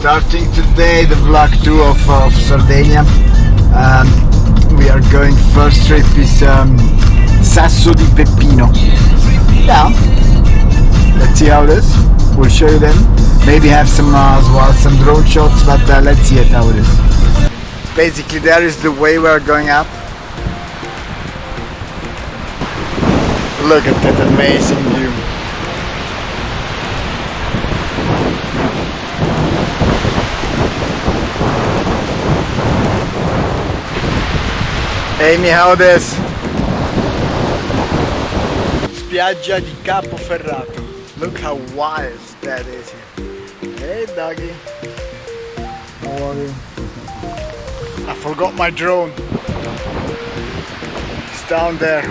Starting today the vlog 2 of Sardegna. We are going, first trip is Sasso di Peppino. Yeah, let's see how it is. We'll show you then. Maybe have some as well, some drone shots, but let's see it how it is. Basically there is the way we are going up. Look at that amazing view. Amy, how it is? Spiaggia di Capoferrato. Look how wild that is here. Hey doggy. How are you? I forgot my drone. It's down there.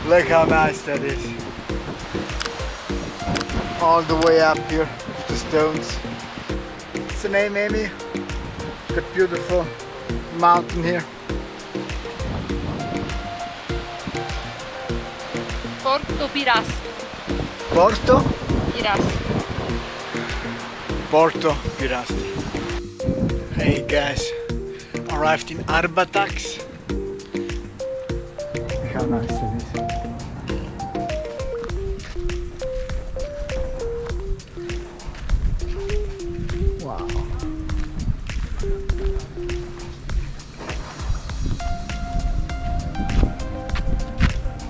Look how nice that is. All the way up here with the stones. What's the name, Amy? Got beautiful mountain here. Porto Pirasco. Porto? Pirasco. Porto Pirasco. Hey guys, arrived in Arbatax. Look how nice it is. Wow.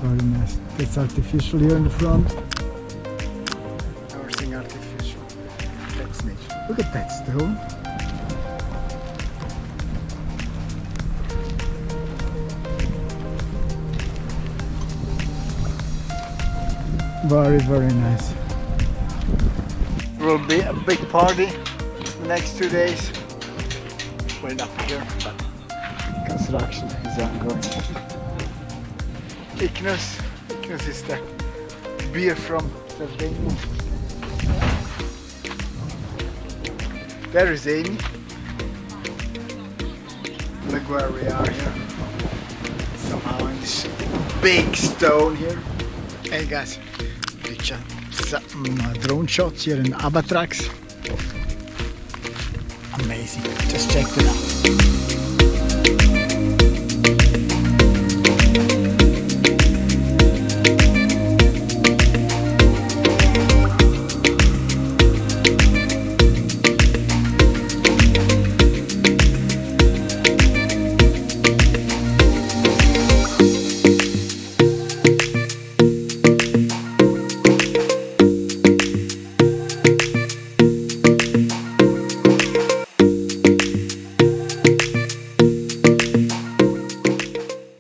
Very nice. It's artificial here in the front. Everything artificial. That's nature. Look at that stone. Very, very nice. Will be a big party the next 2 days. We're not here, but construction is ongoing. Ignus is the beer from Sardegna. There is Amy. Look where we are here. Somehow in this big stone here. Hey guys, some drone shots here in Abatrax. Amazing, just check it out.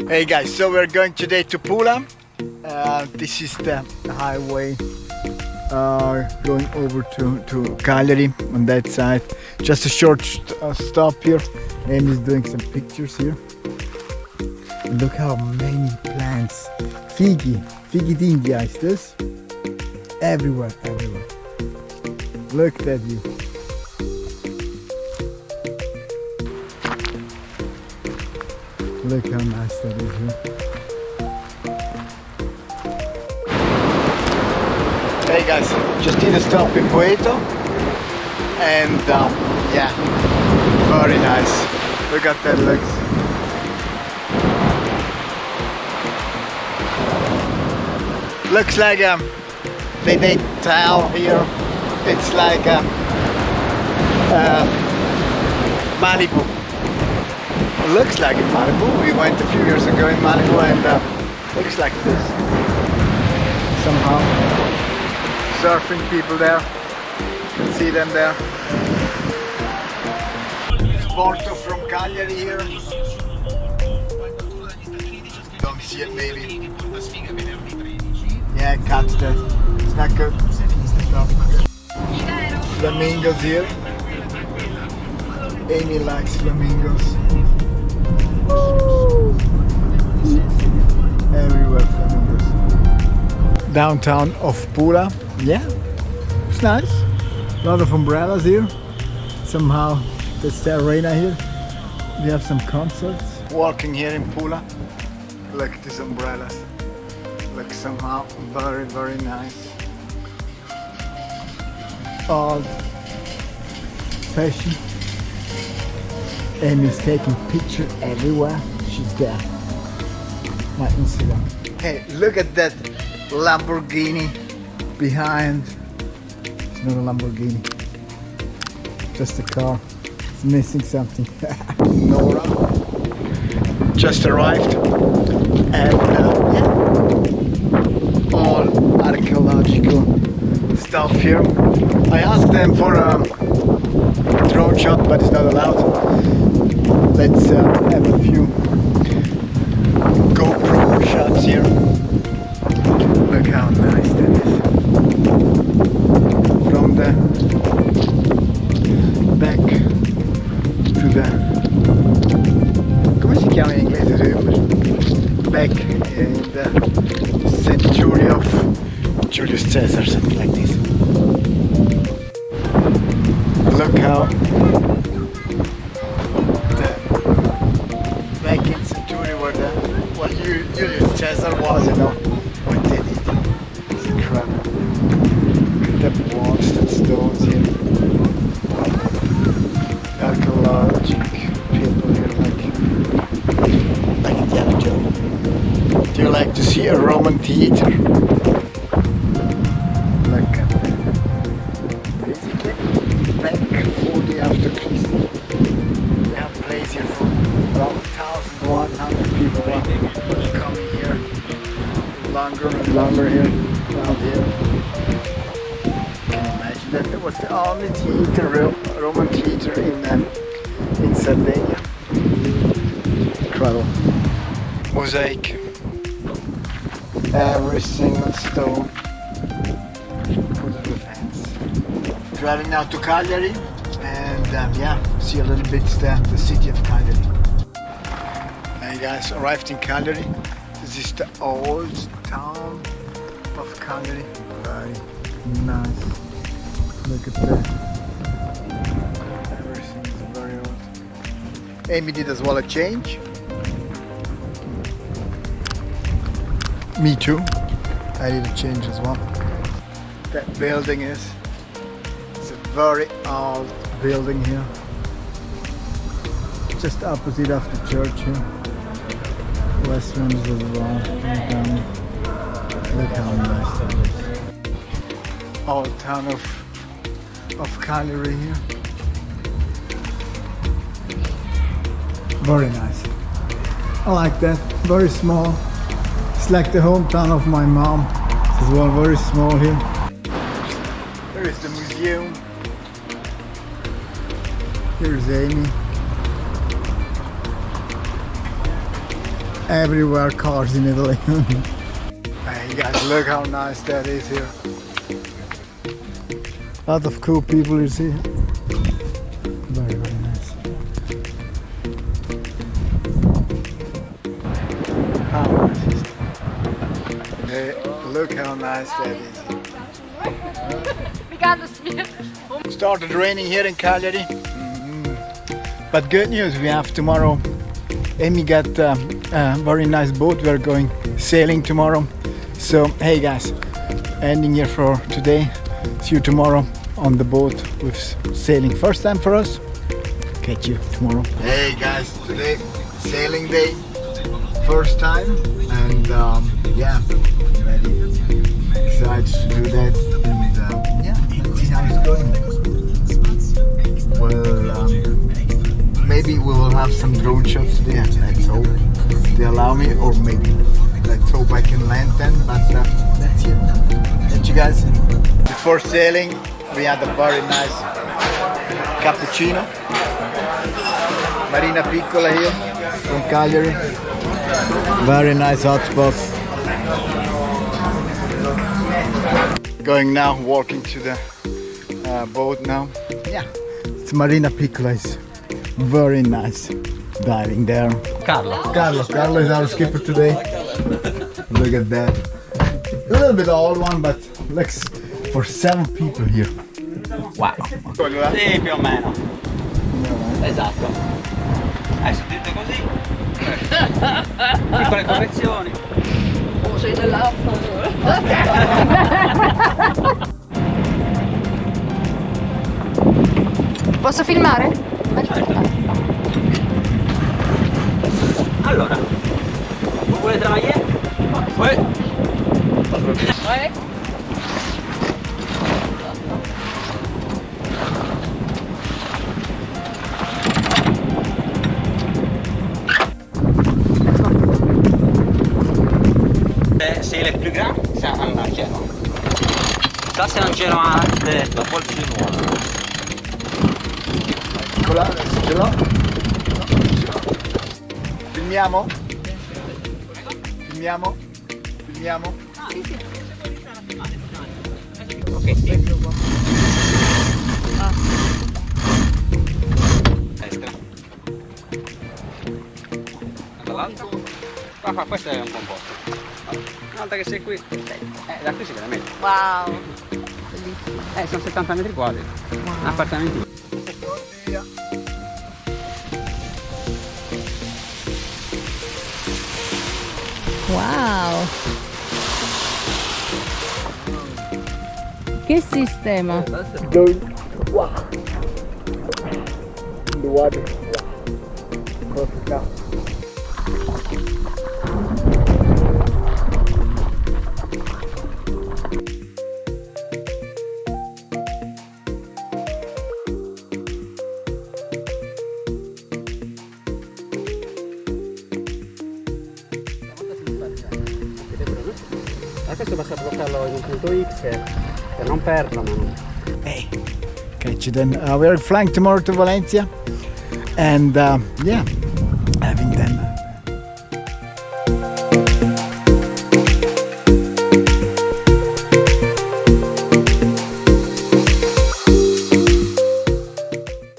Hey guys, so we're going today to Pula. This is the highway going over to Cagliari on that side. Just a short stop here. Amy's doing some pictures here. And look how many plants. Fighi d'India is this. Everywhere. Look at that view. Look how nice that is here. Hey guys, just did a stop in Poeto and yeah, very nice. Look at that looks. Looks like they tile here. It's like Malibu. Looks like in Malibu. We went a few years ago in Malibu and looks like this. Somehow. Surfing people there. You can see them there. Porto from Cagliari here. Don't see it maybe. Yeah, cut that. It's not good. No. Flamingos here. Amy likes flamingos. Everywhere flamingos. Downtown of Pula. Yeah, it's nice. A lot of umbrellas here. Somehow that's the arena here. We have some concerts. Walking here in Pula. Look at these umbrellas. Look somehow very, very nice. old fashion. Amy's taking picture everywhere. She's there. My Instagram. Hey, look at that Lamborghini behind. It's not a Lamborghini. Just a car. It's missing something. Nora just arrived, and yeah, all archaeological stuff here. I asked them for a drone shot, but it's not allowed. Let's have a few GoPro shots here. Look how nice that is. From the back to the... Come si chiama in inglese? Back in the century of Julius Caesar, something like this. Look how the back in century where the Julius Caesar was, you know, what they did. It's incredible. Look at the walls and stones here. Archaeologic people here, like Indiana Jones. Do you like to see a Roman theater? Look at that. Basically, back 40 after Christ. We have place here for around 1,100 people coming here. Longer and longer here, around here. Can you imagine that? That was the only theater, Roman theater in Sardegna. Incredible. Mosaic. Every single stone put in the fence. Driving now to Cagliari, and yeah, see a little bit the city of Cagliari. Hey guys, arrived in Cagliari. This is the old town of Cagliari. Very nice. Look at that. Everything is very old. Amy did as well a change. Me too. I did a change as well. That building it's a very old building here. Just opposite of the church here. Restaurants as well. Look how nice that is. Old town of Cagliari here. Very nice. I like that. Very small. It's like the hometown of my mom. It's well very small here. There is the museum. Here's Amy. Everywhere cars in Italy. Hey guys, look how nice that is here. A lot of cool people you see. Very, very nice. How nice is that? Hey, look how nice that is. Started raining here in Cagliari. But good news, we have tomorrow. Amy got a very nice boat. We're going sailing tomorrow. So hey guys, ending here for today. See you tomorrow on the boat with sailing. First time for us. Catch you tomorrow. Hey guys, today sailing day. First time, and yeah, ready. Excited to do that, and yeah, let's see how it's going. Well, maybe we will have some drone shots today. Let's hope they allow me, or maybe let's hope I can land then. But that's it. Thank you guys. Before sailing, we had a very nice cappuccino. Marina Piccola here from Cagliari. Very nice hot spot. Going now, walking to the boat now. Yeah, it's Marina Piccola. It's very nice diving there. Carlo is our skipper today. Look at that. A little bit old one, but looks for 7 people here. Wow. Sì, più o meno. Esatto. Hai sentito così? Piccole correzioni. Oh, sei dell'acqua. Posso filmare? Allora, vous voulez travailler? Ouais. Ouais. C'est le plus grand, c'est un géant. Ça c'est un géant à la poil chinois. Eccola, ce l'ho. Filmiamo? Filmiamo? Filmiamo? Ok, sì. Destra. Dall'altra. Ah, questo è un buon posto. Una volta che sei qui, da qui si vede meglio. Wow. Bellissimo. Sono 70 metri quadri. Appartamenti. Wow. Che sistema. Going. Wow. The water. Wow. Across the car. Questo basta bloccarlo in un punto X per non perderlo. Hey. Okay, then we are flying tomorrow to Valencia, and yeah.